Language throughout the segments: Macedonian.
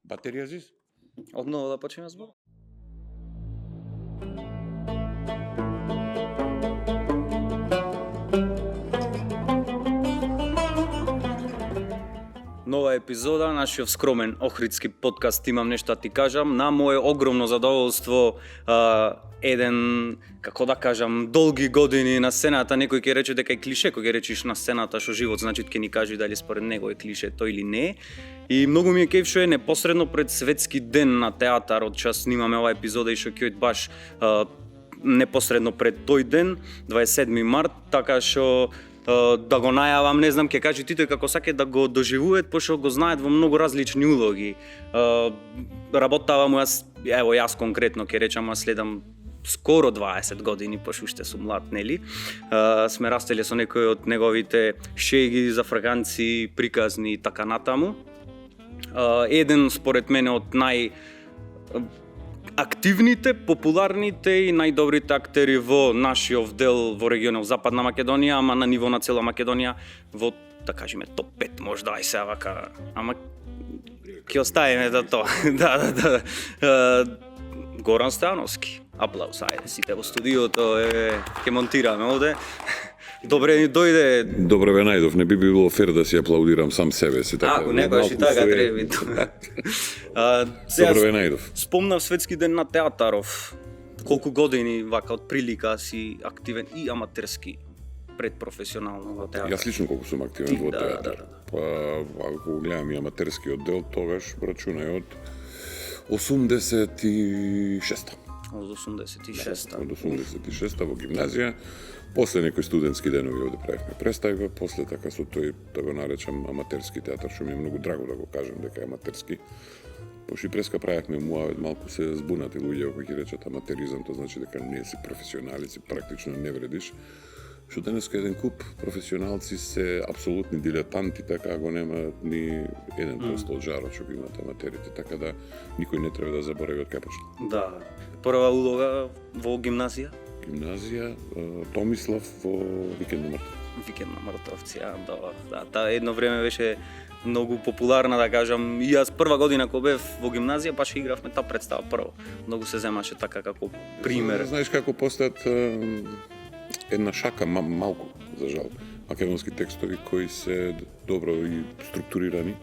Батерија зис? Одново да почнеме збор? Нова епизода, нашиот скромен охридски подкаст Имам нешто да ти кажам. На мое огромно задоволство, еден, како да кажам, долги години на сцената, некој ќе рече дека е клише, кој ќе речеш на сцената што живот значи, ќе ни кажи дали според него е клише тој или не. И многу ми е кеф што е непосредно пред Светски ден на театарот, час снимаме оваа епизода и што ќе баш непосредно пред тој ден, 27 март, така што да го најавам, не знам, ќе кажи ти тој како саке да го доживуваат, пошто го знаат во многу различни улоги. Работава му јас конкретно ќе речам, аз следам скоро 20 години, пошто уште сум млад, нели? Сме растеле со некои од неговите шеги за фраканци, приказни и така натаму. Еден според мене од активните, популарните и најдобрите актери во нашиот дел во регионот Западна Македонија, ама на ниво на цела Македонија, во, да кажеме, топ 5 можда, ај сега вака, ама ќе оставиме за тоа. Да. Горан Стојановски. Аплауз, ајде, сите во студиото, ќе монтираме овде. Добре ни дојде. Добре ве најдов, не би било фер да си аплаудирам сам себе си така. Ако некојаш и така треба. Добре ве најдов. Спомнав Светски ден на театаров. Колку години вака од прилика си активен и аматерски предпрофесионално во театар? Јас лично колку сум активен во театар. Па ако гледам и аматерскиот дел, тогаш рачунај од 86-та. Од 86-та. Од 86-та во гимназија. После некои студентски денови овде правевме представа, после така со тој, да го наречам, аматерски театар, што ми е многу драго да го кажам дека е аматерски. Пошто и преска правевме муавет, малку се збунати луѓе кои ќе речат аматеризам, тоа значи дека не си професионалец и практично не вредиш. Што денеска еден куп професионалци се апсолутни дилетанти, така го нема ни 1% од жарот што го имаат аматерите, така да никој не треба да заборави од кај почна. Да. Прва улога во гимназија? Гимназија, Томислав во Викенд на мртвци. Викенд на мртвци, да. Таа едно време беше многу популарна, да кажам. И јас прва година кога бев во гимназија, баш игравме таа представа прво. Многу се земаше така како пример. Знаеш како постаат една шака малку, за жал, македонски текстови кои се добро и структурирани,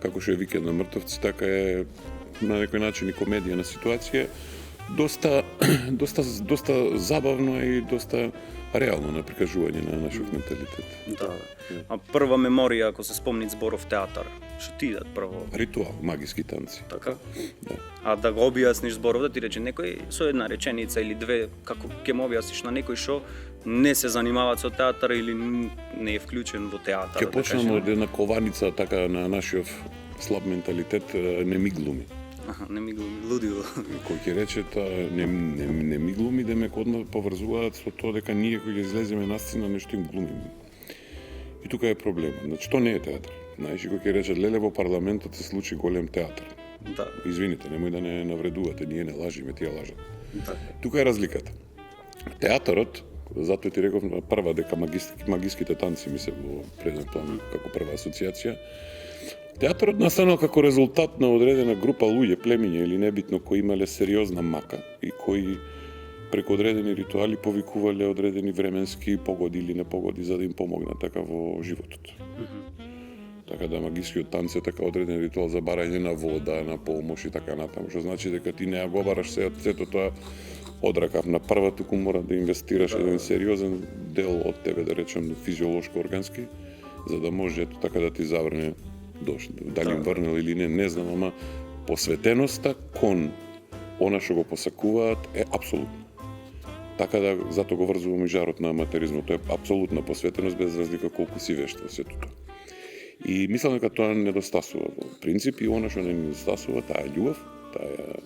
како што е Викенд на мртвци, така е на некој начин и комедија на ситуација. Доста забавно и доста реално на прикажување на нашиот менталитет. Да. А прва меморија, ако се спомни зборов театар, што ти дат прво? Ритуал, магиски танци. Така? Да. А да го објасниш зборов, да ти рече некој со една реченица или две, како ќе му објасниш на некој што не се занимава со театар или не е вклучен во театар? Ќе почнам од една кованица така на нашиот слаб менталитет, не ми глуми. Аха, не ми глуми, лудило. Кој ќе рече не ми глуми, демек одма поврзуваат со тоа дека ние кои ќе излеземе на сцена нешто им глумиме. И тука е проблемот. Значи, тоа не е театар. Знаеш, кој ќе рече леле во парламентот се случи голем театар. Да. Извините, немој да не навредувате, ние не лажиме, тие лажат. Да. Тука е разликата. Театарот, затоа ти реков на прва дека магиските танци ми се во преден план како прва асоциација. Театарот настанал како резултат на одредена група луѓе, племиња или небитно, кои имале сериозна мака и кои преку одредени ритуали повикувале одредени временски погоди или непогоди за да им помогнат така во животот. Така да магискиот танц е така одреден ритуал за барање на вода, на помош и така натаму, што значи дека ти не ја го бараш сето тоа од ракав на прва, туку мора да инвестираш еден сериозен дел од тебе, да речем физиолошко органски, за да може ето така да ти заврне дошли. Дали им врнел или не знам, ама посветеноста кон она што го посакуваат е апсолутно. Така да затоа го врзувам и жарот на аматеризмот, тоа е апсолутна посветеност без разлика колку си вешт во сето тоа. И мислам дека тоа недостасува во принцип и она што не недостасува, таа љубов, таа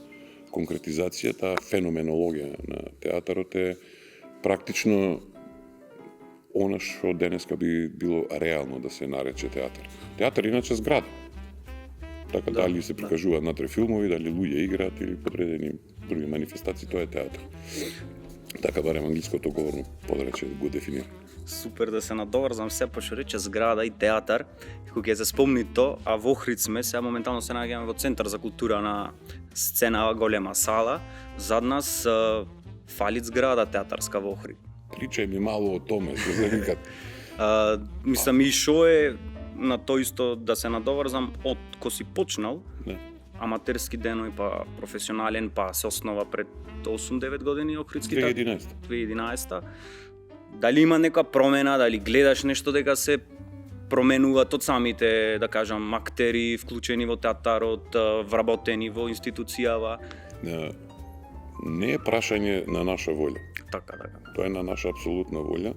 конкретизација, таа феноменологија на театарот е практично она што денеска би било реално да се нарече театар. Театар иначе зграда. Така дали се прикажуваат натре филмови, дали луѓе играат или подредени други манифестации, тоа е театар. Така барем англиското говорно подрече го дефинира. супер да се надоврзам се па што рече зграда и театар, кога ќе се спомни то, а во Охрид сме, сега моментално се наоѓаме во Центар за култура на сцена голема сала, зад нас фали зграда театарска во Охрид. Причај ми мало о томе, што се викат. Мислам и шо е на тоа исто да се надоврзам од ко си почнал, Не. аматерски денови па професионален, па се основа пред 8-9 години Охридски театар. 2011. 2011. Дали има нека промена, дали гледаш нешто дека се променуваат од самите, да кажам, актери вклучени во театарот, вработени во институцијава? Не е прашање на наша волја. Така. Тоа е на наша апсолутна волја,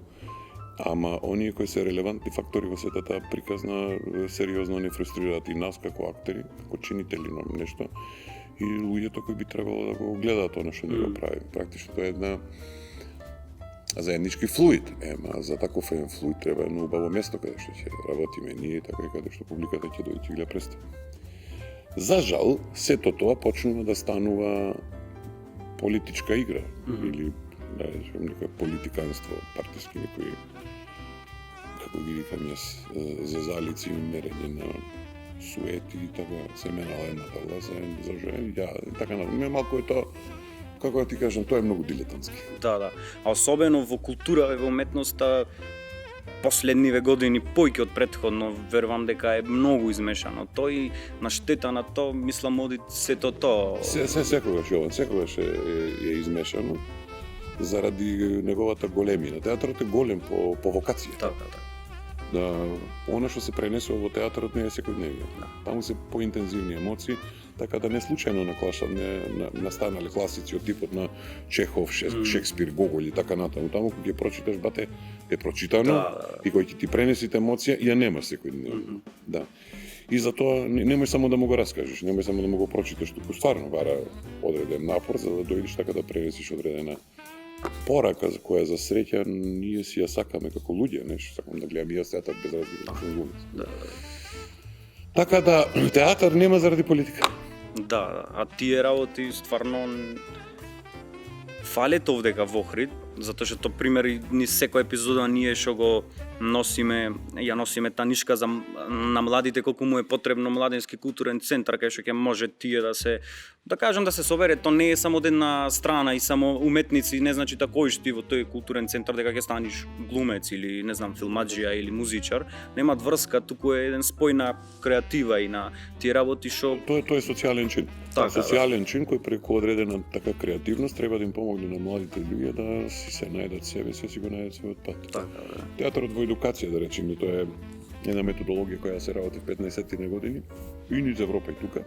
ама оние кои се релевантни фактори во сета таа приказна сериозно не фрустрираат и нас како актери, како чинители на нешто и луѓето кои би требало да го гледаат она што ние го правиме. Практично тоа е една заеднички флуид. Ема за таков еден флуид треба едно убаво место каде што ќе работиме ние, така и каде што публиката ќе дојде и гледа представа. За жал, сето тоа почнува да станува политичка игра или да речем нека политиканство, партиски некои, како ги викам јас, зезалици и мерење на суети и така, се менала едната власт, ја, така, малку е тоа, како да ти кажам, тоа е многу дилетантски. Да. А особено во култура и во уметноста последниве години појќе од претходно, верувам дека е многу измешано. Тој на штета на тоа, мислам, оди сето тоа. Секогаш, Јован, секогаш е измешано заради неговата големина. Театарот е голем по вокација. Така. Да, она што се пренесува во театарот не е секојдневно. Таму се поинтензивни емоции, така да не случајно настанале класици од типот на Чехов, Шекспир, Гоголь и така натаму. Таму кога ќе прочиташ, бате, е прочитано и кој ќе ти пренесите емоција, ја немаш секојдневно. Да. И затоа немој само да му го раскажеш, немој само да му го прочиташ, туку стварно бара одреден напор за да дојдеш така да пренесиш одредена порака за која за среќа ние си ја сакаме како луѓе, нешто сакам да гледам и јас театар без разлика да сум глумец. Така да театар нема заради политика. Да, а тие работи стварно фалет овдека во Охрид, затоа што пример ни секоја епизода ние што го ја носиме танишка на младите колку му е потребно младенски културен центар кај што ќе може тие да се да се собере. То не е само од една страна и само уметници, не значи да коиш ти во тој културен центар дека ќе станеш глумец или не знам филмаџија или музичар. Немаат врска, туку е еден спој на креатива и на тие работи што Тоа е социјален чин. Така, социјален чин кој преку одредена така креативност треба да им помогне на младите луѓе да се најдат себе, си го најдат својот пат. Така. Театарот во едукација, да речеме, тоа е една методологија која се работи в 15-тите години и низ Европа и тука.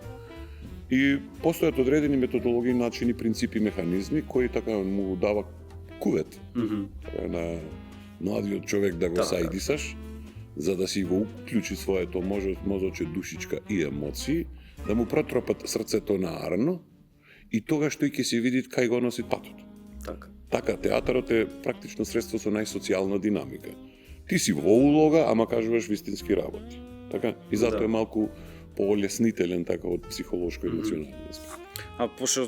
И постојат одредени методологии, начини, принципи, механизми кои така му дава кувет на младиот човек да го саидисаш, за да си го уклучи своето мозоче, душичка и емоции, да му протропат срцето на арно и тогаш тој ќе се види кај го носи патот. Така, театарот е практично средство со најсоцијална динамика. Ти си во улога, ама кажуваш вистински работи. Така, и затоа е малку полеснителен така од психолошко и емоционално аспект. А пошто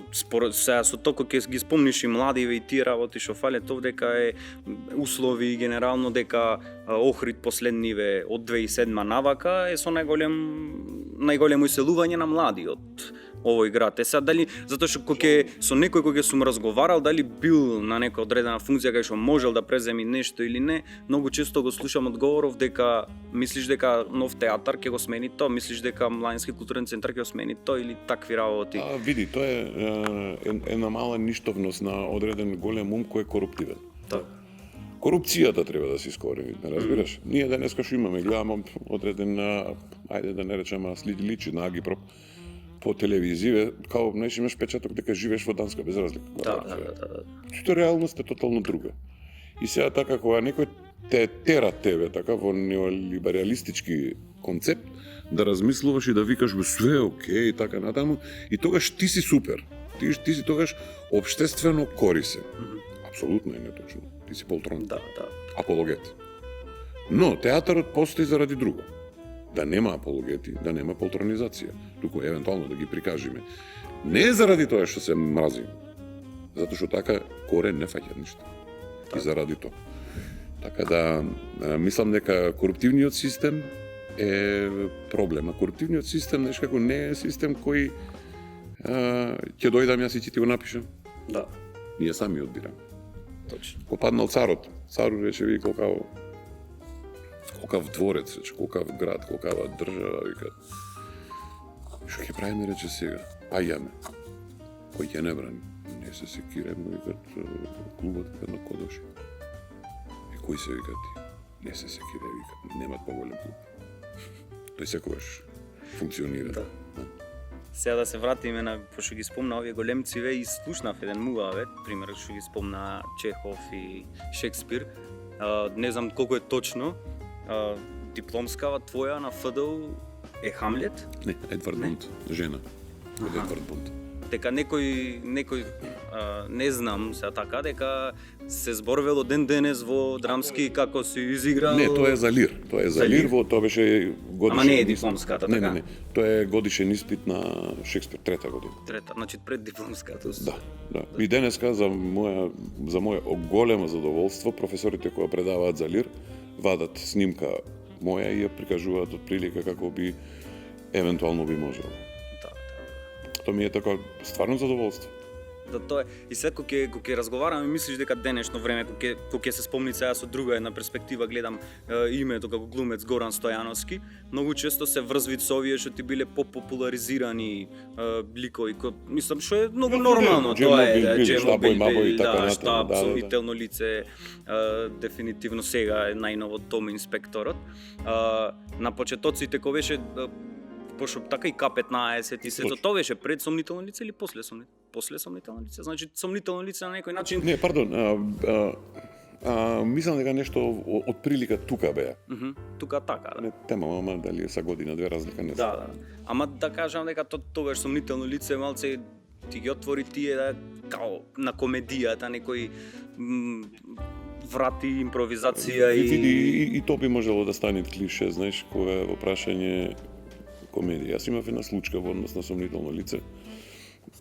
сега со тоа кога ќе ги спомниш и младиве и тие работи што фалет овдека е услови генерално дека Охрид последниве од 2007 навака е со најголемо иселување на млади од овој град. Сега дали затоа што кога со некој кога сум разговарал, дали бил на некоја одредена функција кај што можел да преземи нешто или не, многу често го слушам одговоров дека мислиш дека нов театар ќе го смени тоа, мислиш дека младински културен центар ќе го смени тоа или такви работи. Види, тоа е една мала ништовност на одреден голем ум кој е коруптивен. Корупцијата треба да се искорени, не разбираш? Ние денеска што имаме, гледаме одреден, ајде да не речеме, личи на агипроп по телевизија, као знаеш имаш печаток дека живееш во Данска без разлика. Тоа реалност е тотално друга. И сега така кога некој те тера тебе така во неолибералистички концепт да размислуваш и да викаш бе све окей така натаму и тогаш ти си супер. Ти си тогаш општествено корисен. Апсолутно е неточно. Ти си полтрон. Апологет. Но театарот постои заради друго. Да нема апологети, да нема полтронизација, туку евентуално да ги прикажеме. Не заради тоа што се мразим, затоа што така корен не фаќа ништо. И заради тоа. Така да, мислам дека коруптивниот систем е проблем. А коруптивниот систем, знаеш како, не е систем кој ќе дојдам јас и ќе ти го напишам. Да, Ние сами одбираме. точно. Ко паднал царот, царот рече, ви колкав дворец, рече, колкав град, колкава држава, вика. Што ќе правиме, рече сега? Ајаме. Кој ќе не брани? Не се секираме, викат, клубот на Кодоши. Кои се викат? Не се секира, викат, немат поголем клуб. Тој секогаш функционира. Да. Сега да се вратиме на, пошто ги спомна овие големци, и слушнав еден муавет, пример што ги спомна Чехов и Шекспир. Не знам колку е точно, дипломскава твоја на ФДУ е Хамлет? Не, Едвард Бунд, жена. Едвард Бунд. Дека некој не знам сега така, дека се зборувало ден денес во драмски како се изиграл. Не, тоа е за лир. Тоа е за лир, тоа беше годишен. Ама не е дипломската, така? Не. Тоа е годишен испит на Шекспир, трета година. Трета, значи пред дипломската. Да. И денеска за моje големо задоволство, професорите кои предаваат за лир вадат снимка моја и ја прикажуваат отприлика како би евентуално би можело. Тоа ми е така стварно задоволство. Да, тоа е. И сега кога ќе разговараме, мислиш дека денешно време, кога ќе се спомни сега со друга една перспектива, гледам името како глумец Горан Стојановски, многу често се врзвит со овие што ти биле популаризирани ликови, мислам што е многу нормално, тоа е Штабој, Мабој и така штаб, натаму. сомнително лице, дефинитивно сега е најново Том инспекторот. На почетоците кога беше пошто така и К15 и сето, тоа беше пред сомнително лице или после сомнително лице? Значи сомнително лице на некој начин. Не, пардон, мислам дека нешто од прилика тука беа. Тука така, да. Не тема, ама дали е са година, две разлика не се. Да. Ама да кажам дека тогаш сомнително лице малце ти ги отвори тие да као на комедијата некој врати импровизација и тоа би можело да стане клише, знаеш, кога е во прашање комедија. Јас имав една случка во однос на сомнително лице.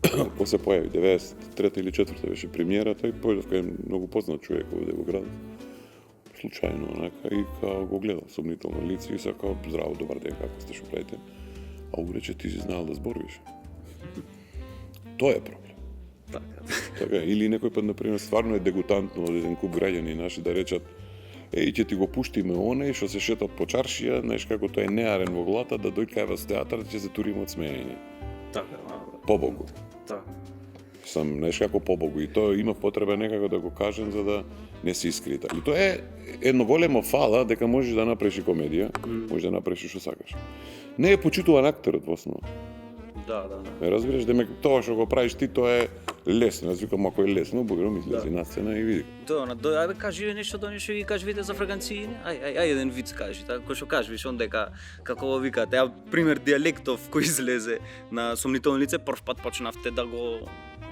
Кога се појави 93-та или 4-та беше премиерата и појдов кај многу познат човек овде во градот. Случајно, онака, и као го гледал сомнително лице и се као здраво, добар ден, како сте, што правите? А он рече, ти си знаел да зборуваш. Тоа е проблем. Така, или некој пат, например, стварно е дегутантно од еден куп граѓани наши да речат ќе ти го пуштиме оној што се шетат по чаршија, знаеш како тоа е неарен во глата, да дојде кај вас театар, ќе се туриме од смеење. Така, Побогу. така. Сам, знаеш како побогу, и тоа имав потреба некако да го кажем за да не се искрита. И тоа е едно големо фала дека можеш да направиш и комедија, можеш да направиш што сакаш. Не е почитуван актерот во основа. Да. Разбираш, демек тоа што го правиш ти, тоа е лесно. Јас викам, ако е лесно, бугром излези на сцена и види. Ајде кажи нешто до нешто и кажи виде за фраганци. Ај еден виц кажи, така што кажеш он дека како го викате, пример дијалектов кој излезе на сомнително лице, прв пат почнавте да го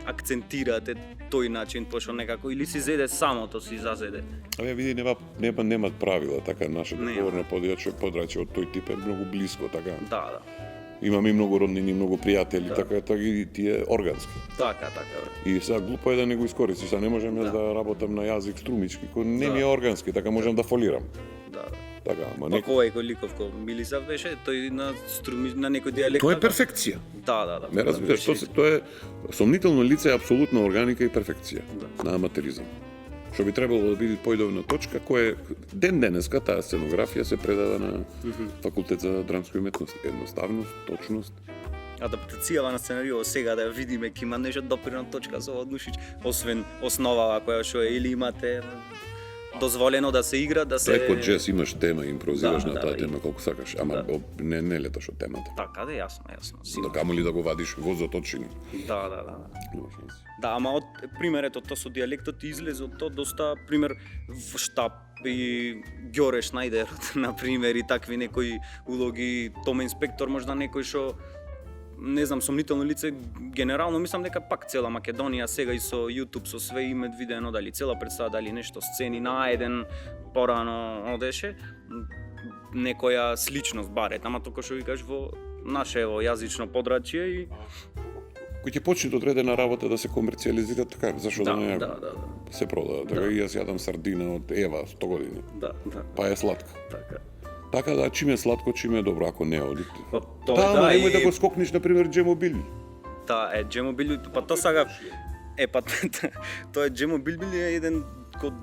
акцентирате тој начин, пошто некако или си зеде самото си зазеде. Види, немат правила, така нашето говорно подрачје од тој тип е многу блиско, така. Да. Имаме и многу роднини, многу пријатели, така и тие органски. Така. И сега глупо е да не го искористиш, сега не можам јас да работам на јазик струмички, кој не ми е органски, така можам да фолирам. Да. Така, ама некој ликов кој Милисав беше, тој на некој дијалект. Тоа е перфекција. Да. Ме разбираш, тоа е сомнително лице е апсолутна органика и перфекција на аматеризам. Што би требало да биде појдовна точка, која денеска таа сценографија се предава на факултет за драмски уметности, едноставност, точност. Адаптацијава на сценарио сега да ја видиме ќе има нешто допирна точка со Нушич, освен основава која што е или имате дозволено да се игра, да се Преко джез имаш тема, импровизираш на таа тема колку сакаш, ама не леташ од темата. Така да јасно. Да камоли да го вадиш во заточини. Да. Да, ама од примерето тоа со дијалектот излезе од тоа доста пример в штаб и Ѓоре Шнајдерот на пример и такви некои улоги, Том инспектор можда некој што не знам, сомнително лице, генерално мислам дека пак цела Македонија сега и со YouTube, со све имет видено дали цела представа, дали нешто сцени на еден порано одеше, некоја сличност барет, ама тоа што ви кажеш во наше јазично подрачје и кој ќе почне одредена работа да се комерцијализира, така, зашо да не се продава. Така и јас јадам сардина од Ева 100 години. Да. Па е сладка. Така. Така да, чим е сладко, чим е добро, ако не оди. Па немој да го скокнеш, например, Джемобил. Джемобил, па тоа сега тоа е Джемобил е еден,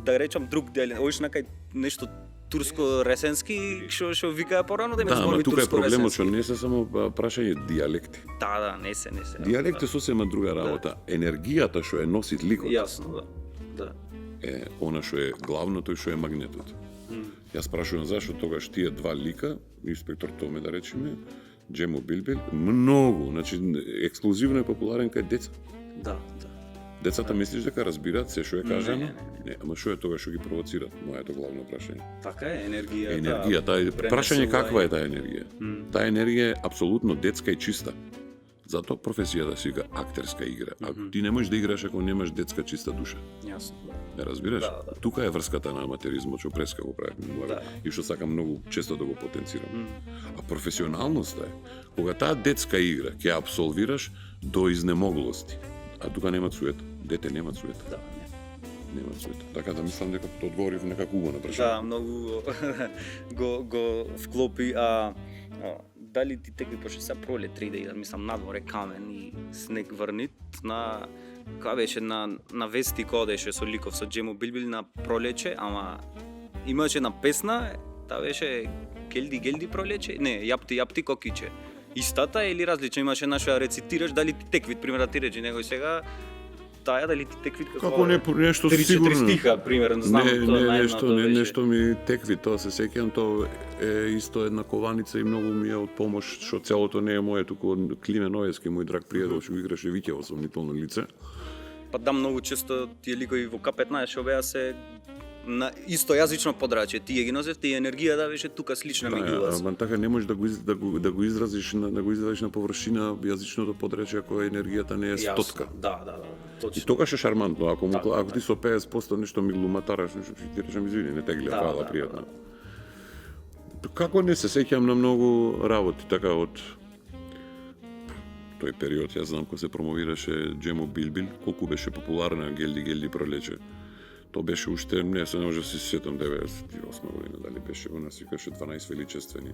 да речам, друг дел. Овој накај нешто турско-ресенски, што викаа порано да ама тука е проблемот што не се само прашање дијалекти. Да, не се. Дијалект е сосема друга работа. Енергијата што е носит ликот. Јасно, да. Е она што е главното и што е магнетот. Јас прашувам зашто тогаш тие два лика, инспектор Томе да речеме, Джемо Билбил, многу, значи ексклузивно е популарен кај деца. Да. Децата мислиш дека разбираат се што е кажано? Не, ама што е тоа што ги провоцираат? Моето главно прашање. Така е, енергијата. Енергија, прашање каква е таа енергија? Таа енергија е апсолутно детска и чиста. Затоа професијата се вика актерска игра. Ако ти не можеш да играш ако немаш детска чиста душа. Јасно, Не разбираш? Да. Тука е врската на аматеризмот што преска го правим и што сакам многу често да го потенцирам. А професионалноста е кога таа детска игра ќе ја абсолвираш до изнемоглости. А тука нема суета. Дете нема суета. Да, Нема суета. Така да мислам дека тоа одговорив некако убаво на прашање. Да, многу го вклопи, дали ти текви пошто се пролет 3 да мислам надвор е камен и снег врнит на кога беше на вести кодеше со ликов со Джемо Билбил на пролече, ама имаше една песна, таа беше Гелди пролече, не, јапти кокиче. Истата или различна имаше нашо ја рецитираш, дали ти теквит пример да ти рече некој сега таа дали ти теквит како не нешто сигурно. 3-4 стиха примерно знам не, нешто ми текви, тоа се сеќавам, тоа е исто една кованица и многу ми е од помош, што целото не е моје, туку Климен Ојески, мој драг пријател, што играше Виќе во сомнително лице. Па да, многу често тие ликови во К15 што беа се на истојазично подрачје, тие ги носевте и енергија да беше тука слична меѓу вас. Ама така не можеш да го изразиш на површина јазичното подрачје ако енергијата не е стотка. Да, точно. И тогаш е шармантно, ако ти со 50% нешто ми глуматараш, нешто ти речам извини, не те гледа, фала, пријатно. Како не се сеќам на многу работи, така од тој период, јас знам кога се промовираше Джемо Билбил, колку беше популарна Гелди пролече. Тоа беше уште, не може да се сетам 98 година, дали беше, у нас викаше 12 величествени.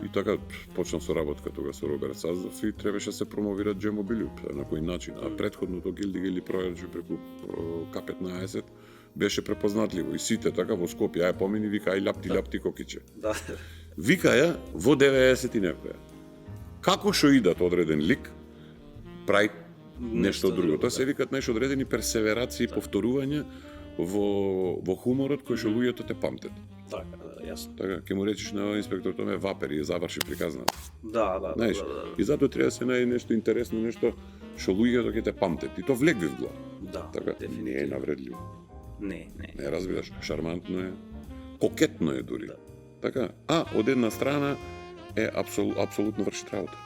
И така почнав со работка тога со Роберт Саздов и требаше се промовира Джемо Билбил на кој начин. А претходното Гелди пролече преку К15 беше препознатливо и сите така во Скопје ја помини вика ај љапти кокиче. Да. Вика ја во 90 и некоја. Како што идат одреден лик, прави нешто друго. Тоа се викат нешто одредени персеверации, повторувања во хуморот кој што луѓето те памтат. Така, јасно. Така, ќе му речеш на инспектор Томе вапер и заврши приказната. Да. Знаеш, и затоа треба да се најде нешто интересно, нешто што луѓето ќе те памтат. И тоа влегви в глава. Да, така, не е навредливо. Не. Не разбираш, шармантно е, кокетно е дури. Да. Така, од една страна е апсолутно врши работа.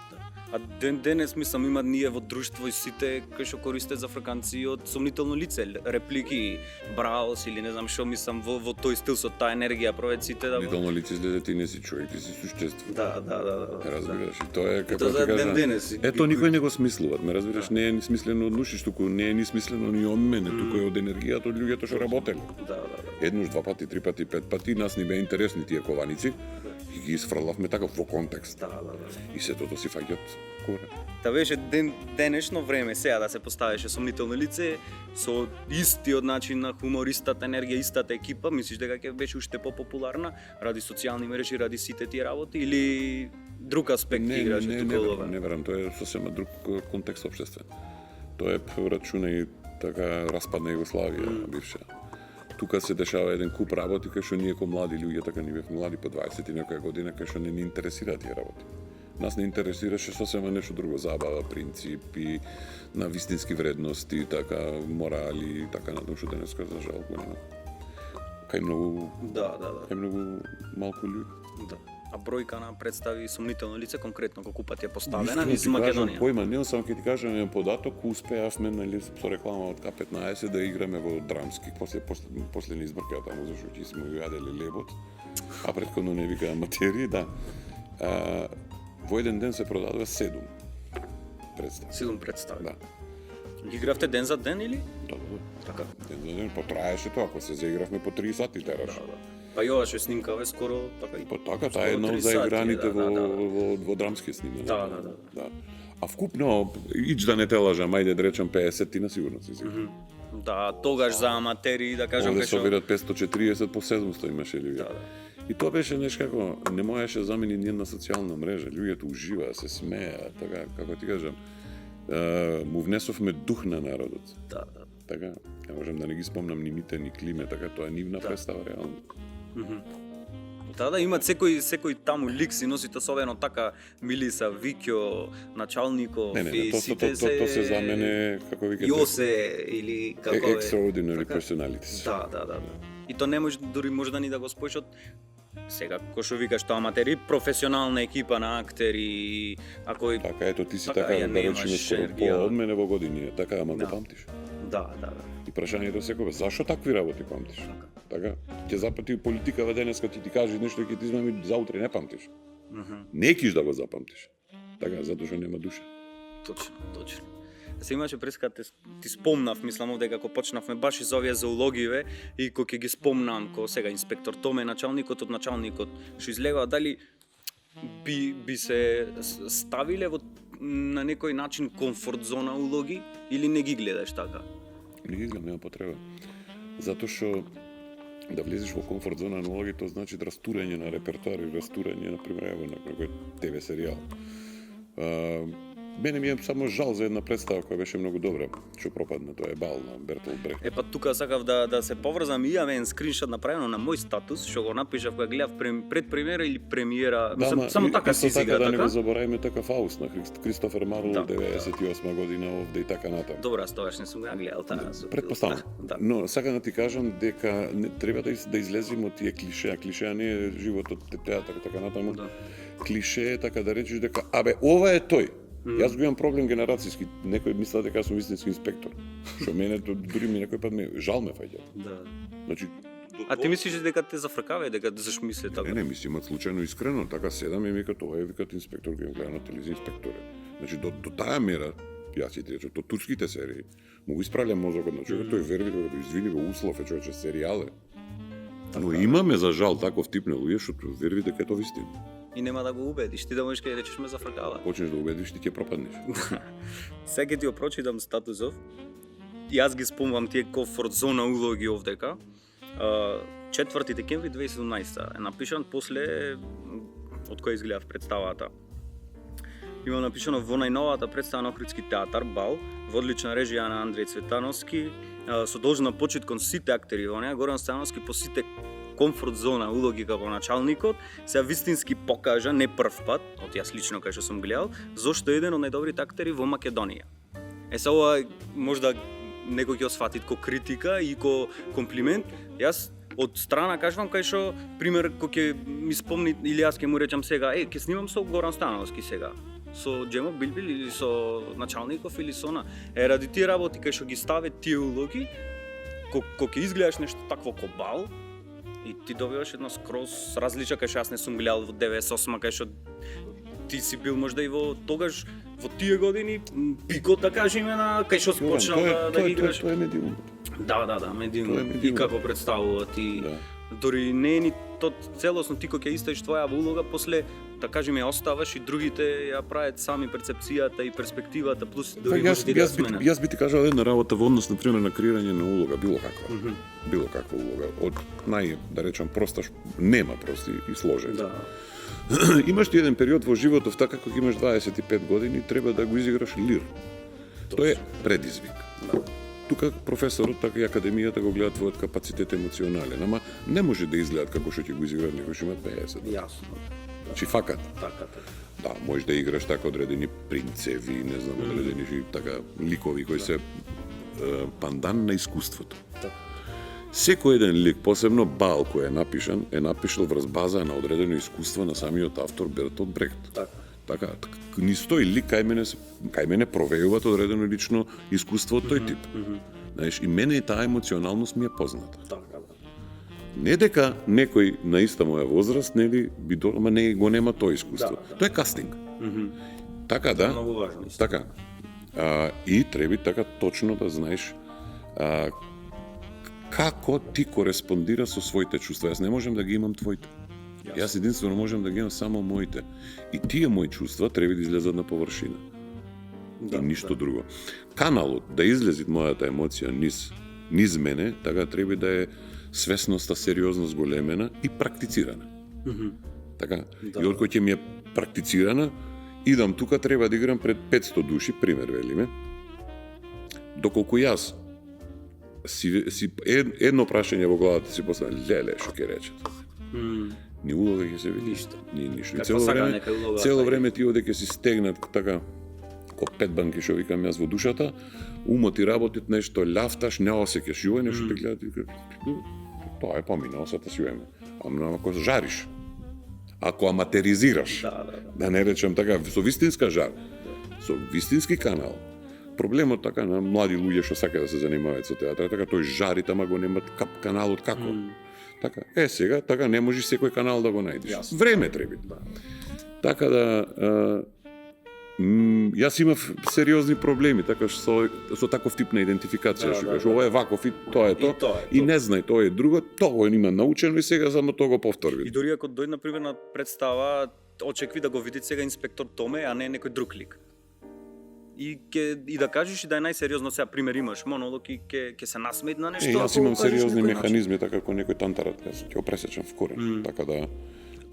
А денес мислам има ние во друштво и сите кои што користат за африканци од сомнително лице, реплики, браус или не знам што, мислам во тој стил со таа енергија провед сите да. Сомнително лице изгледа ти не си човек, ти си суштество. Да. Разбираш, и тоа е како ти кажа. Ето никој не го смислува, ме разбираш, не е ни смислено од души, туку не е ни смислено ни од мене, туку е од енергијата од луѓето што работеле. Да. Еднаш, два пати, три пати, пет пати, нас ни беа интересни тие кованици. И ги изфрлавме така во контекст. Да. И сето си фаќат коре. Та беше денешно време сега да се поставеше сомнително лице со истиот начин на хумор, истата енергија, истата екипа, мислиш дека ќе беше уште популарна ради социјални мрежи, ради сите тие работи или друг аспект играше тука? Не верам, тоа е сосема друг контекст општествен. Тоа е рачунај така распадна Југославија бивша. Тука се дешава еден куп работи кај што ние ко млади луѓе, така ние бевме млади по 20 и некоја година, кај што не ни интересираат тие работи. Нас не интересираше сосема нешто друго, забава, принципи, на вистински вредности, така морали, така натаму што денеска за жал го нема. Кај многу Кај многу малку луѓе. Да. А бројка на представи сомнително лице конкретно колку пати е поставена низ Македонија? Појма, не само ќе ти кажам еден податок, успеавме нали со реклама од К15 да играме во драмски после изборката таму зашто ќе сме јаделе лебот, а претходно не викаа материи, да. Во еден ден се продадува 7 представи. 7 представи. Да. Игравте ден за ден или? Да, да. Така. Ден за ден потраеше тоа, ако се заигравме по 3 сати тераш. Да. Па и ова што снимкаве скоро така и. Па така, скоро таа е едно 3 за сати, играните да. во драмски снима. Да. А вкупно, ич да не те лажам, ајде да речам 50 на сигурно си сигурно. Да, тогаш за аматери, да кажам Овде кај се што. видат 540 по 700 имаше луѓе. Да. И тоа беше нешто како не можеше замени ни една социјална мрежа. Луѓето уживаа, се смеа, така како ти кажам. Му внесовме дух на народот. Да. Така, не можам да не ги спомнам ни Мите, ни Климе, така тоа е нивна представа реално. Да, имат секој таму лик си носи особено така Милиса, Викјо, началников Не, и тоа сите се за мене како викате Јосе или како е. extraordinary Така? personalities. Да. И то не може дури може да ни да го споиш од сега кој што викаш тоа аматери, професионална екипа на актери, ако и Така ето ти си Така, така ја да немаш речеме скоро енергија. по од мене во години, така ама Да. го памтиш. да. И прашањето секогаш зашо такви работи памтиш? Така. Ќе запати политикава денеска ти кажи нешто ќе ти измами заутре не памтиш. Не киш да го запамтиш. Така, затоа што нема душа. Точно. Се имаше преска ти спомнав, мислам овде како почнавме баш из овие зоологиве и кога ќе ги спомнам ко сега инспектор Томе, началникот од началникот, што излегува дали би се ставиле во на некој начин комфорт зона улоги или не ги гледаш така? Не ги гледам, нема потреба. Затоа што да влезеш во комфорт зона на улоги, тоа значи растурање на репертоар и растурање, например, ево на некој ТВ серијал. Мене ми е само жал за една представа која беше многу добра, што пропадна, тоа е Бал на Бертолд Брехт. Па тука сакав да се поврзам и имаме еден скриншот направено на мој статус, што го напишав кога гледав пред премиера или премиера, само така си сега сега да не го така. забораваме така Фауст на Кристофер Марл Да, 98 година овде и така натаму. Добра, тогаш не сум ја гледал таа. Претпоставам. Да. Но сакам да ти кажам дека не треба да излеземе од тие клишеа. Клишеа не е животот, театар и така натаму. Да. Клише е така да речеш дека ова е тој. Јас го имам проблем генерацијски. Некој мислат дека сум вистински инспектор. Што мене дури ми некој пат жал ме фаќа. Да. Значи А ти мислиш дека те зафркава дека зашто мисли така? Не, мислам случајно искрено, така седам и ми вика тоа е викат инспектор, го гледа на телевизија инспекторе. Значи до таа мера јас ти речам, до турските серии му го исправljам мозокот на човекот, тој верби дека го извини во услов е човече серијале. Но имаме за жал таков тип на луѓе што верби дека е тоа вистина. И нема да го убедиш, ти да можеш кај речеш ме зафркава. Почнеш да убедиш, ти ќе пропаднеш. Сега ти го прочитам статусов. Јас ги спомнам тие комфорт зона улоги овдека. 4 декември 2017 е напишан после од која изгледав представата. Има напишано во најновата представа на Охридски театар Бал, во одлична режија на Андреј Цветановски, со должна почит кон сите актери во неа, Горан Стојановски по сите комфорт зона улоги како началникот, се вистински покажа не прв пат, од јас лично кај што сум гледал, зошто е еден од најдобрите актери во Македонија. Се ова можда некој ќе го сфати ко критика и ко комплимент. Јас од страна кажувам кај што пример кој ќе ми спомни или јас ќе му речам сега, ќе снимам со Горан Стојановски сега. Со Джемо Билбил или со началников или со она. Ради тие работи кај што ги ставе тие улоги, кога ќе изгледаш нешто такво ко Бал, и ти добиваш едно скроз различа кај што јас не сум гледал во 98 кај што ти си бил можда и во тогаш во тие години пикот да кажеме на кај што си почнал да ги играш. Тоа е медиум. Да, медиум. Тоа е медиум. И како представува ти. Да. Дори не е ни то целосно ти кога ќе истаиш твоја улога, после да кажеме ја оставаш и другите ја прават сами перцепцијата и перспективата плюс дури Јас би ти кажал една работа во однос на пример на креирање на улога, било каква. Било каква улога. Од да речам проста, нема прости и сложени. Да. Имаш ти еден период во животот така кога имаш 25 години, треба да го изиграш лир. Тоа е предизвик. Да. Тука професорот, така и академијата го гледаат твојот капацитет емоционален, ама не може да изгледат како што ќе го изиграат некој што има 50. Јасно. Значи факат. Така. Да, можеш да играш така одредени принцеви, не знам, одредени така ликови кои се пандан на искуството. Така. Секој еден лик, посебно Бал кој е напишал врз база на одредено искуство на самиот автор Бертолд Брехт. Така, низ тој лик кај мене провејуваат одредено лично искуство од тој тип. Знаеш, и мене таа емоционалност ми е позната. Така. Не дека некој на иста моја возраст, нели, ама не го нема тоа искуство. Да. Тоа е кастинг. Така да. Многу важно. Така. И треба така точно да знаеш како ти кореспондира со своите чувства. Јас не можам да ги имам твоите. Јас единствено можам да ги имам само моите. И тие мои чувства треба да излезат на површина. И ништо друго. Каналот да излези мојата емоција низ мене, така треба да е свесноста сериозно зголемена и практицирана. Така, и откој ќе ми е практицирана, идам тука, треба да играм пред 500 души, пример велиме. Доколку јас едно прашање во главата си поставам, леле, што ќе речат. Ни улога ќе се види. Ништо. Ни ништо. И Како цело време ти оде ќе си стегнат така, ко пет банки што викам јас во душата, умот ти работит нешто, љафташ, не осеќаш, јој нешто те гледат и тоа е поминало, сата си уеме. Ама ако жариш, ако аматеризираш, да не речем така, со вистинска жар, со вистински канал, проблемот така на млади луѓе што сака да се занимаваат со театар, така тој жари, тама го немат каналот како. Така, сега, така не можеш секој канал да го најдеш. Време треба. Така да јас имав сериозни проблеми, така со таков тип на идентификација, што кажеш, ова е ваков и тоа е тоа, и не знај, тоа е друго, тоа го има научено и сега само тоа го повтори. И дури ако дојде на пример на представа, очекви да го види сега инспектор Томе, а не некој друг лик. И да кажеш и да е најсериозно, сега пример имаш монолог и ќе се насмеет на нешто. Јас имам сериозни механизми, така како некој тантарат, јас ќе го пресечам в корен, така да.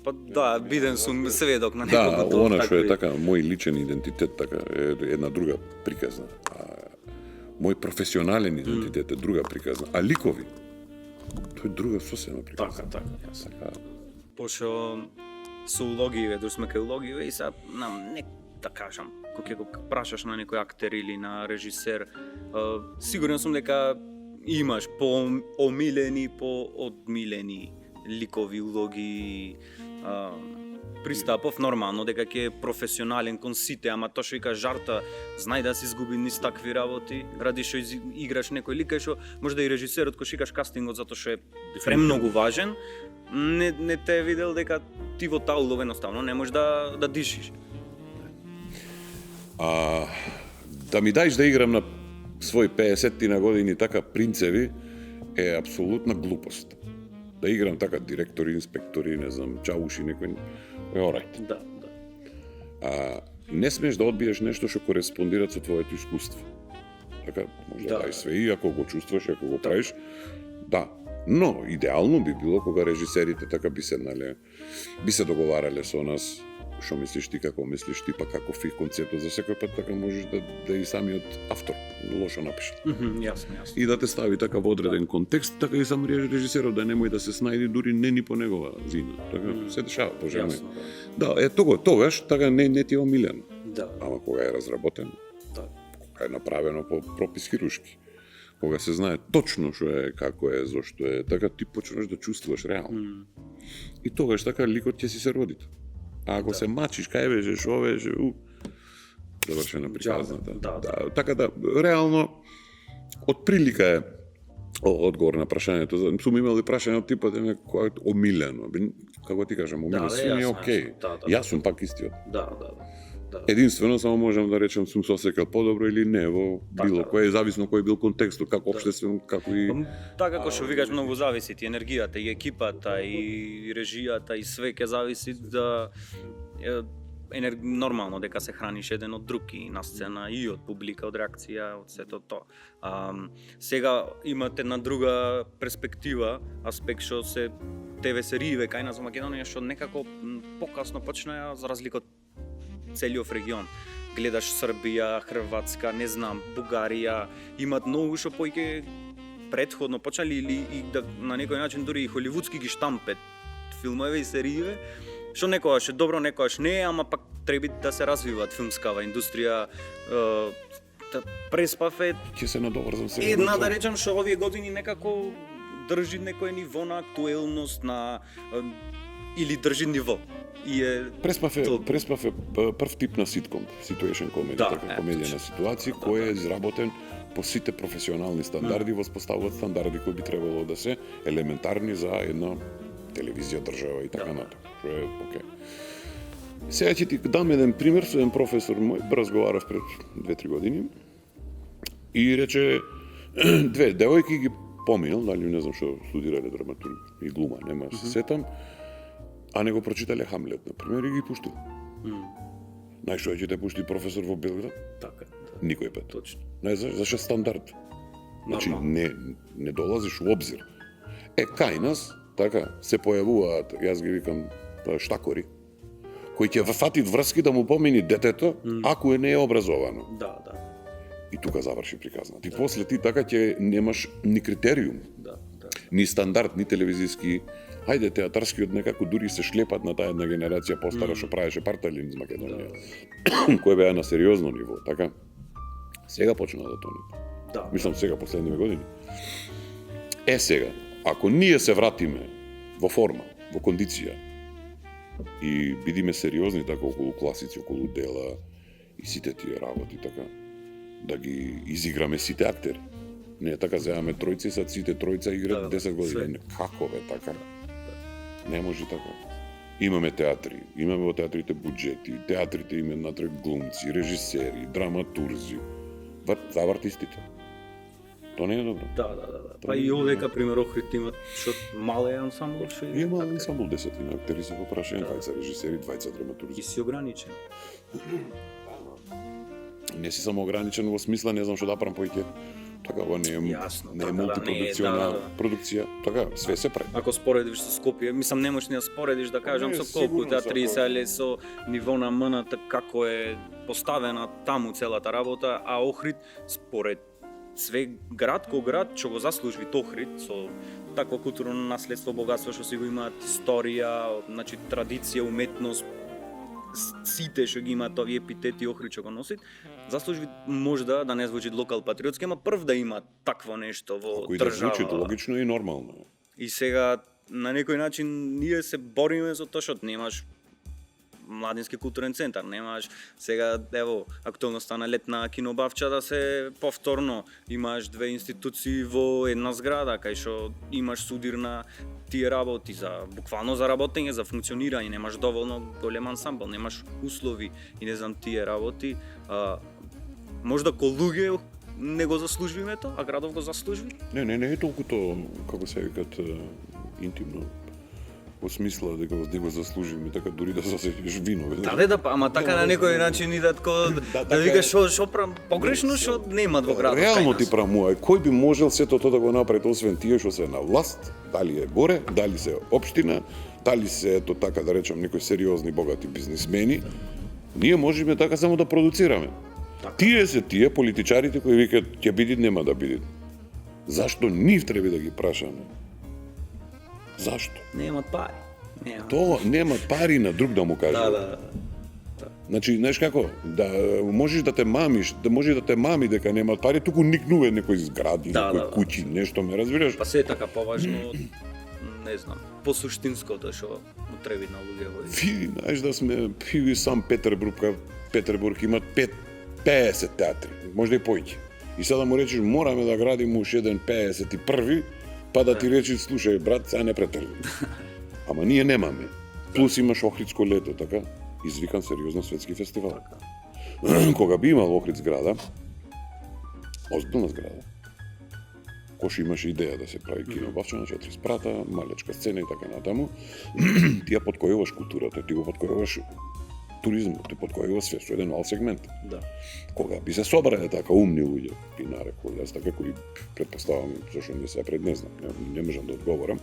Па да, виден сум сведок на Да, неколку она што е така мој личен идентитет, така е една друга приказна. Мој професионален идентитет е друга приказна, а ликови тоа е друга сосема приказна. Така, јасно. Пошто со улогиве, дури сме кај улогиве и сега нам не да кажам, кога ќе го прашаш на некој актер или на режисер, сигурен сум дека имаш по-омилени, по-одмилени ликови улоги. Пристапов нормално дека ќе е професионален кон сите, ама тоа што вика жарта, знај да се изгуби низ такви работи, ради што играш некој лик, што може да и режисерот кој шикаш кастингот затоа што е премногу важен, не те видел дека ти во таа улога едноставно не можеш да дишиш. Да ми даеш да играм на свој 50-ти на години така принцеви е апсолутна глупост. Да играм така директори, инспектори, не знам, чауши, некој е орайт. Да. Не смеш да одбиеш нешто што кореспондира со твоето искуство. Така, може да дај све и ако го чувствуваш, ако го правиш, да. Но идеално би било кога режисерите така би седнале, би се договарале со нас, што мислиш ти, како мислиш ти, па каков е концептот за секој пат, така можеш да и самиот автор лошо напише. Јасно. И да те стави така во одреден контекст, така и сам режисерот да немој да се снајди дури не ни по негова вина. Така се дешава, боже мој. Да, тогаш така не ти е омилено. Да. Ама кога е разработено, кога е направено по пропис хирушки, кога се знае точно што е, како е, зошто е, така ти почнеш да чувствуваш реално. И тогаш така ликот ќе си се родит. А ако се мачиш, кај беше, шо беше, завршена приказната. Да. Така да, реално, од прилика е одговор на прашањето. Сум имал и прашање од типот кој е омилено. Како ти кажам, омилено, си ми е окей. Јас сум пак истиот. Да. Единствено, само можам да речем, сум се осекал подобро или не во било кој, зависно кој бил контекстот, како општествен, како и... Така како што викаш, многу зависи и енергијата, и екипата, и режијата, и све ќе зависи да нормално дека се храниш еден од друг и на сцена, и од публика, од реакција, од сето тоа. Сега имате една друга перспектива, аспект што се ТВ серииве кај нас во Македонија што некако покасно почнаја за разлика од целиот регион. Гледаш Србија, Хрватска, не знам, Бугарија, имат многу што поќе претходно почнали или и да на некој начин дури и холивудски ги штампет филмови и серииве, што некогаш е добро, некогаш не е, ама пак треба да се развиваат филмскава индустрија. Преспав е ќе се надоврзам сега. Една да речам што овие години некако држи некој ниво на актуелност на или држи ниво. Преспав е прв тип на ситком, situation comedy, така комедија на ситуации, кој е изработен по сите професионални стандарди, воспоставуваат стандарди кои би требало да се елементарни за една телевизија, држава и така натаму, што е окей. Сега ќе ти дам еден пример со еден професор мој, разговарав пред 2-3 години и рече две девојки ги поминал, дали не знам што студирале драматург и глума, нема се сетам, а не го прочитале Хамлет, например, и ги пуштил. Знаеш што ќе те пушти професор во Белград? Така, да. Никој пат. Точно. Не знаеш, зашто е стандард. Значи, Нормално. не долазиш во обзир. Кај нас, така, се појавуваат, јас ги викам, штакори, кој ќе фатит врски да му помени детето, ако не е образовано. Да, да. И тука заврши приказната. И после ти така ќе немаш ни критериум, Да, да. ни стандард, ни телевизиски. Хајде, театарскиот некако дури се шлепат на таа една генерација постара што правеше Парталин из Македонија, кој беа на сериозно ниво, така? Сега почна да тоне. Да. Мислам сега последниве години. Сега, ако ние се вратиме во форма, во кондиција и бидиме сериозни така околу класици, околу дела и сите тие работи така, да ги изиграме сите актери. Не така земаме тројци, сад сите тројца играат 10 години. Како бе така? Не може така. Имаме театри, имаме во театрите буџети, театрите имаат натре глумци, режисери, драматурзи, артистите. Тоа не е добро. Да. Па и овдека пример Охрид имат што мал е ансамбл што Има ансамбл 10 актери се го прашаат, двајца режисери, двајца драматурзи. и си ограничен. Не си само ограничен во смисла, не знам што да правам повеќе. Така во не е Јасно, не е така, мултипродукциона да. продукција, така све се прави. Ако споредиш со Скопје, мислам не можеш ни да споредиш да кажам Не, со колку сигурно театри со се или со ниво на МНТ како е поставена таму целата работа, а Охрид според све град ко град што го заслужи Охрид со такво културно наследство, богатство што си го имаат, историја, значи традиција, уметност, сите што ги имаат овие епитети Охрид што го носит, заслужи можда да не звучи локал патриотски, ама прв да има такво нешто во Кој да звучи држава. логично и нормално. И сега на некој начин ние се бориме за тоа што немаш младински културен центар, немаш сега ево актуелно стана летна кинобавча да се повторно имаш две институции во една зграда кај што имаш судир на тие работи за буквално за работење, за функционирање, немаш доволно голем ансамбл, немаш услови и не знам тие работи. Можда ко луѓе не го заслуживме тоа, а градов го заслужи? Не е толку тоа, како се викат, интимно. Во смисла дека го заслужиме, така дури да засеќаш вино. Да, ама така на некој начин и да така викаш што правам погрешно, што немат во градот. Реално кај ти нас. прамува, кој би можел сето тоа да го направи освен тие што се на власт, дали е горе, дали се општина, дали се ето така да речам некои сериозни богати бизнисмени. Ние можеме така само да продуцираме. Тие се тие политичарите кои викаат ќе бидат, нема да бидат. Зашто нив треба да ги прашаме? Зашто? Немат пари. Немат. Тоа нема пари на друг да му каже. Да. Значи, знаеш како, да можеш да те мамиш, да може да те мами дека нема пари, туку никнуве некои згради, некои куќи, нешто ме разбираш? Па се е така поважно од не знам, по суштинското што му треби на луѓе во. Види, знаеш да сме пиви сам Петербург има 50 театри, можда и појќе. И сега да му речеш мораме да градиме уште еден 51-ви, па да ти речи слушај брат, сега не претрви. Ама ние немаме. Плюс имаш Охридско лето, така, извикан сериозно светски фестивал. Кога би имал Охрид зграда, озбилна зграда, кој имаше идеја да се прави кинобавча на 4 спрата, малечка сцена и така натаму, ти ја подкојуваш културата, ти го подкојуваш туризмот, ти подкојуваш све со еден мал сегмент. Да. Кога би се собрале така умни луѓе, би нарекол, јас така кои предпоставам, зашто не се пред не знам, не можам да одговорам,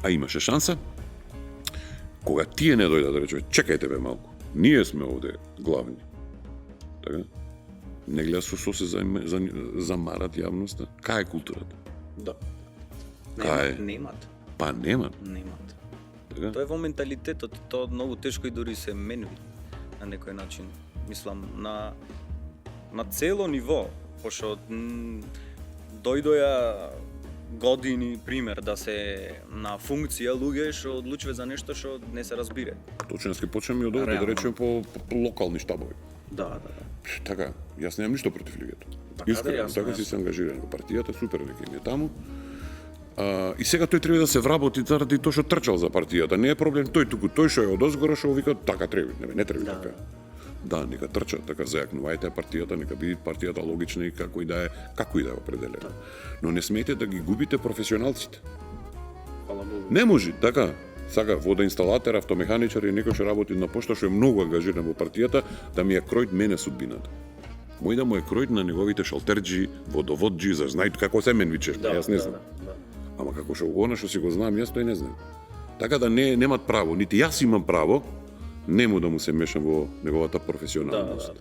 а имаше шанса, кога тие не дојдат да речеме, чекајте бе малку, ние сме овде главни. Така? Не гледа со се замарат јавноста. Кај е културата? Да. Кај е? Немат. Па нема. Немат. Така? Тоа е во менталитетот, тоа многу тешко и дури се менува на некој начин. Мислам на цело ниво, пошто дојдоја години пример да се на функција луѓе што одлучува за нешто што не се разбира. Точно ќе почнеме од овде, да речеме по локални штабови. Да. Така, јас немам ништо против луѓето. Така да, Искрено, јасно, така си се ангажиран во партијата, супер нека им е таму. И сега тој треба да се вработи заради тоа што трчал за партијата. Не е проблем тој туку, тој што е одозгора што вика така треба, не треба така. Да, нека трча, така зајакнувајте партијата, нека биде партијата логична и како и да е определена. Но не смеете да ги губите професионалците. Фала Богу. Не може, така, сака водоинсталатор, автомеханичар и некој што работи на пошта што е многу ангажиран во партијата, да ми ја кројт мене судбината. Мој да му е кројт на неговите шалтерџи, водоводџи, за знај како се мен вичеш, јас не знам. Ама како што она што си го знам, јас тој не знам. Така да немат право, нити јас имам право, нему да му се мешам во неговата професионалност.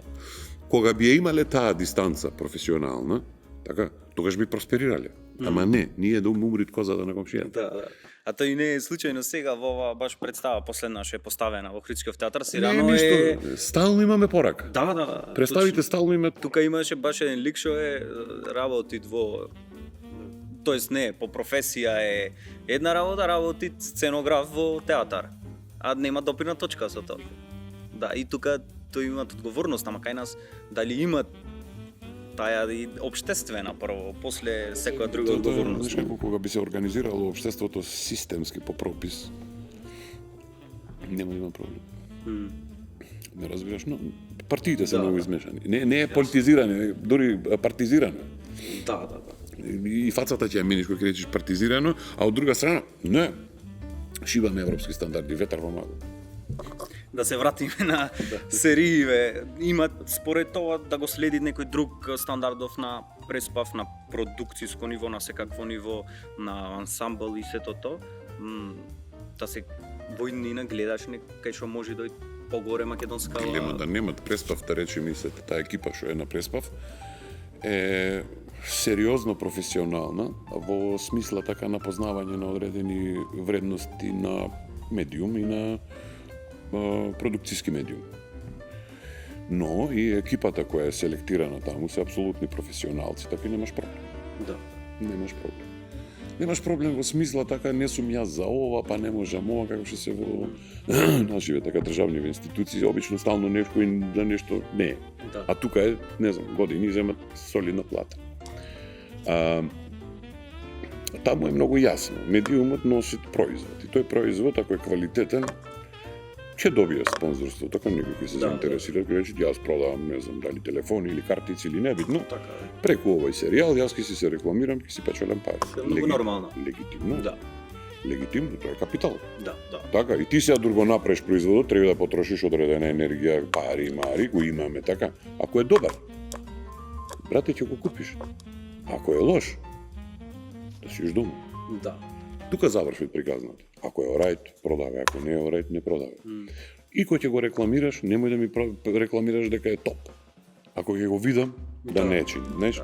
Кога би имале таа дистанца професионална, така, тогаш би просперирале. Ама не, ние да умрит козата на комшијата. Да. А тој не е случајно сега во ова баш представа последна што е поставена во Охридскиот театар, си Не, рано ништо, стално имаме порака. Да. Представите стално имаме. Тука имаше баш еден лик што е работи тоест не, по професија е една работа, работи сценограф во театар. А нема допирна точка со тоа. Да, и тука тој имат одговорност, ама кај нас дали имат таа и општествена прво, после секоја друга одговорност. Знаеш како кога би се организирало општеството системски по пропис, нема да има проблем. Не разбираш, но партиите се многу измешани. Не е политизиране, дури партизирано. Да. И фацата ќе ја мениш кога ќе речеш партизирано, а од друга страна, не. Шибаме европски стандарди, ветар во магу. Да се вратиме на серииве, имат според тоа да го следи некој друг стандардов на преспав, на продукцијско ниво, на секакво ниво, на ансамбл и сето тоа. Да се војнина гледаш кај што може дој погоре македонска. Гледам да немат преспав, да речеме и се таа екипа што е на преспав, е сериозно професионална во смисла така на познавање на одредени вредности на медиум и на продукцијски медиум. Но и екипата која е селектирана таму се апсолутни професионалци, така и немаш проблем. Да. Немаш проблем. Немаш проблем во смисла така не сум јас за ова, па не можам ова, како што се во нашиве така државни институции, обично стално некој за нешто не е. Да. А тука е, не знам, години земат солидна плата. Таму е многу јасно. Медиумот носи производ. И тој производ, ако е квалитетен, ќе добие спонзорство. Така некој ќе се заинтересира, ќе рече јас продавам, не знам, дали телефони или картици или небитно. Така е. Преку овој серијал јас ќе си се рекламирам, ќе си печелам пари. Многу нормално. Легитимно. Да. Легитимно, тоа е капитал. Да. Така, и ти сега друго направиш производот, треба да потрошиш одредена енергија, пари, мари, го имаме, така. Ако е добар, брате, ќе го купиш. Ако е лош, да си дома. Да. Тука заврши приказната. Ако е орайт, продавај, ако не е орайт, не продавај. И кој ќе го рекламираш, немој да ми рекламираш дека е топ. Ако ќе го видам, да не чини, знаеш?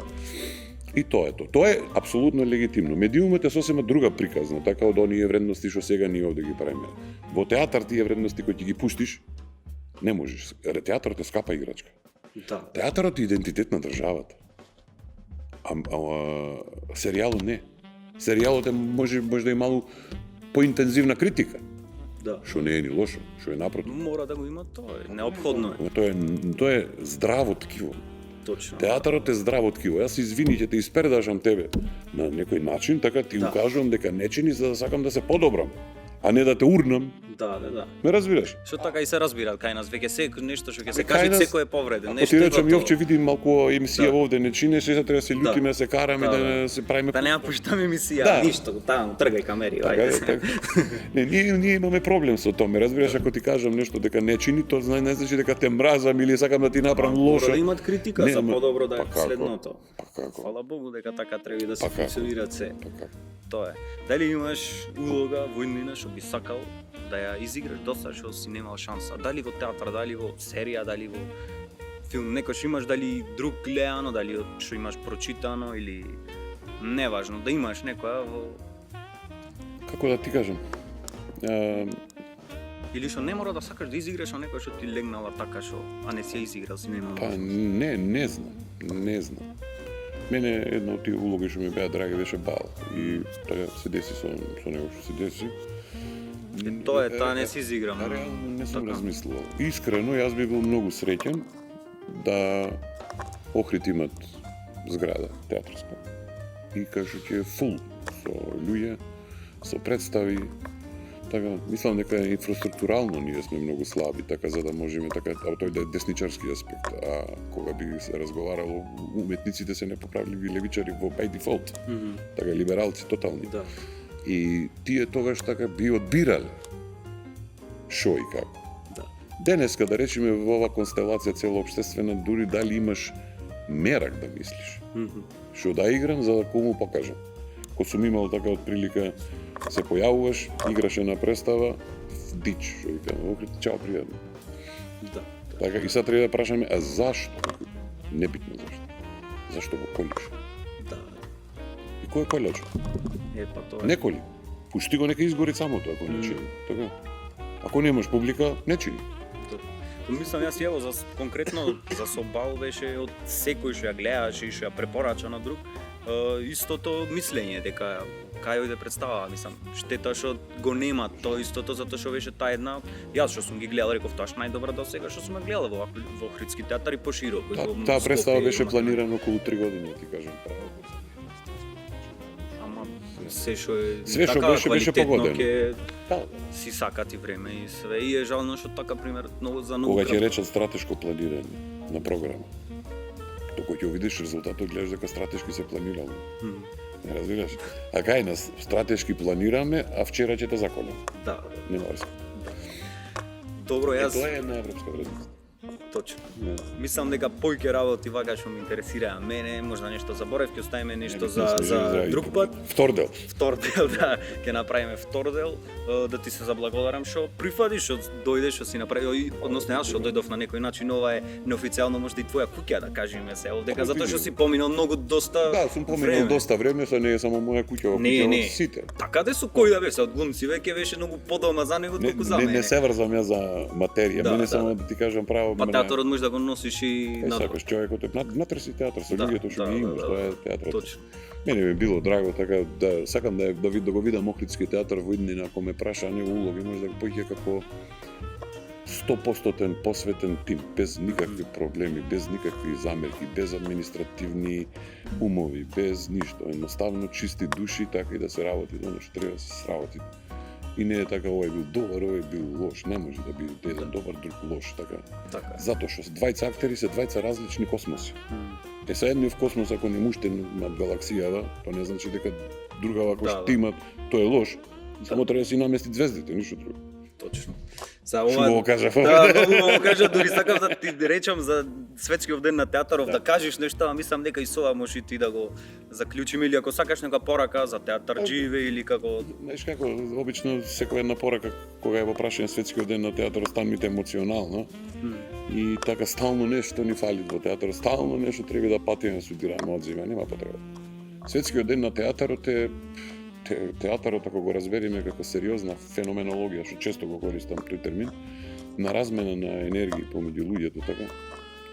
И тоа е тоа. Тоа е апсолутно легитимно. Медиумот е сосема друга приказна, така од оние вредности што сега ние овде ги правиме. Во театар тие вредности кои ќе ги пуштиш, не можеш. Театарот е скапа играчка. Да. Театарот е идентитет на државата. А серијалот не. Серијалот може да е малку поинтензивна критика. Да. Што не е ни лошо, што е напротив. Мора да го има тоа, неопходно е. Тоа е здраво ткиво. Точно. Театарот е здраво ткиво. Јас извини ќе те испердашам тебе на некој начин, така ти укажувам дека не чини за да сакам да се подобрам, а не да те урнам. Да. Ме разбираш? Што така и се разбира кај нас, веќе се нешто што ќе се каже секој е повреден, Ако нешто ти речам готово. Јовче види малку емисија овде не чинеш, сега треба да се љутиме, да се караме, да се правиме. Да не ја пуштаме емисија, Да. ништо, таму тргај камери, Така, ајде. Не, ние имаме проблем со тоа. Ме разбираш, ако ти кажам нешто дека не чини, тоа не значи дека те мразам или сакам да ти направам лошо. Мора да имат критика за подобро да е како? следното. Па како? Фала Богу дека така треба да се Па како? функционираат се. Па како? Тоа е. Дали имаш улога, војнина што би сакал да ја изиграш доста што си немал шанса? Дали во театар, дали во серија, дали во филм, некош имаш дали друг гледано, дали од што имаш прочитано или неважно, да имаш некоја во Како да ти кажам? или што не мора да сакаш да изиграш, а некој што ти легнала така што а не си ја изиграл, си немал. Па не знам. Мене една од тие улоги што ми беа драги беше Бал и така се деси со него што се деси. Тоа е, таа не си изиграм. Реално не сум Така. размислувал. Искрено, јас би бил многу среќен да Охрид имат зграда театарска. И кај што ќе е фул со луѓе, со представи. Така, мислам дека инфраструктурално ние сме многу слаби, така за да можеме така, а тој да е десничарски аспект, а кога би се разговарало, уметниците се непоправливи левичари во by default, така либералци тотални. Да. И тие тогаш така би одбирале шо и како. Да. Денеска, да речеме, во ова констелација целоопштествена, дури дали имаш мерак да мислиш. Шо да играм, за да кому покажам. Ко сум имал така од прилика, се појавуваш, играше на представа, дич, шо вика, Охрид, чао, пријатно. Да. Така, и sad треба да прашаме, а зашто? Небитно зашто. Зашто го колиш? Да. И кој е колјач? Па тоа е. Не коли. Пушти го, нека изгори самото, ако не чини. Така. Ако немаш публика, не чини. Мислам, јас ево за конкретно за Собал беше од секој што ја гледаш и што ја препорача на друг, истото мислење дека кај да представа, мислам, штета што го нема тоа истото затоа што беше таа една, јас што сум ги гледал, реков тоа што најдобра до сега што сум ја гледал во Охридски театар и пошироко. Таа представа беше планирана околу 3 години, ти кажам право. Ама се што е Све што така беше квалитетно погодено. ќе Да. си сакати време и све. И е жално што така пример многу за многу. Кога ќе речат стратешко планирање на програма, то кога ќе видиш резултатот, гледаш дека стратешки се планирало. Не разбираш? А кај нас стратешки планираме, а вчера ќе те заколам. Да, Нема врска. добро, јас Тоа е една европска вредност. точно. Не. Мислам дека појќе работи вака што ме интересира мене, можда нешто заборев, ќе оставиме нешто Не, за друг пат. Втор дел. Втор дел, да, ќе направиме втор дел, да ти се заблагодарам што прифатиш, што дојдеш, што си направи, односно јас што дојдов на некој начин, ова е неофицијално можда и твоја куќа, да кажеме се, дека затоа што си поминал многу доста. Да, сум поминал доста време, со не е само моја куќа, ова куќа Не, од сите. така де со кој да беше, од глумци веќе беше многу подома за него колку за мене. Не се врзам јас за материја, Да, мене да, само да. да ти кажам право. Па театорот можеш да го носиш и Кај надвор. сакаш човекот е натреси театар со Да, луѓето што да, ги да, имаш, да, тоа е да. театрот. Точно. Мене ми било драго така да сакам да го видам Охридски театар во иднина, ако ме праша него улоги, може да го појде како 100% посветен тим, без никакви проблеми, без никакви замерки, без административни умови, без ништо, едноставно чисти души, така и да се работи оно што треба да се сработи. И не е така овој бил добар, овој бил лош, не може да биде еден добар, друг лош, така. Така. Затоа што двајца актери се двајца различни космоси. Е се едниот космос ако не муштен над галаксијата, тоа не значи дека другава кој Да, што да. ти има, тоа е лош. Само треба да си намести звездите, ништо друго. Точно. За Што го кажав? Да, многу го кажа, дури сакам да ти речам за Светскиот ден на театаров, да кажеш нешто, а мислам дека и со ова можеш и ти да го заклучиме или ако сакаш нека порака за театар живе или како. Знаеш како, обично секоја една порака кога е во прашање Светскиот ден на театарот станувате емоционално и така стално нешто ни фали во театарот, стално нешто треба да патиме, студираме, одзиме, нема потреба. Светскиот ден на театарот е театарот, ако го разбериме како сериозна феноменологија, што често го користам тој термин, на размена на енергија помеѓу луѓето, така,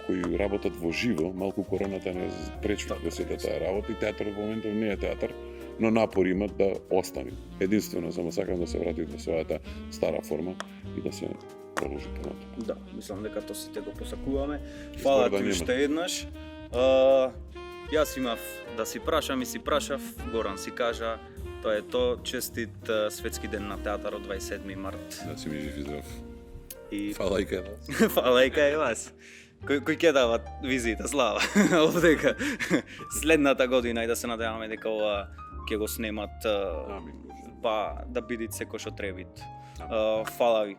кои работат во живо, малку короната не пречи да сета таа работа и театарот во моментов не е театар, но напори имат да остане. Единствено, само сакам да се врати во својата стара форма и да се продолжи понатаму. Да, мислам дека тоа сите го посакуваме. Фала да ти нема. уште еднаш. Јас имав да си прашам и си прашав, Горан си кажа, тоа е тоа, честит Светски ден на театарот 27 март. Да си ми жив и здрав. И Фала и кај вас. фала и кај вас. Кој ќе дава визита, слава. Овдека следната година и да се надеваме дека ова ќе го снемат Амин. па да биде секој што требит. Фала ви.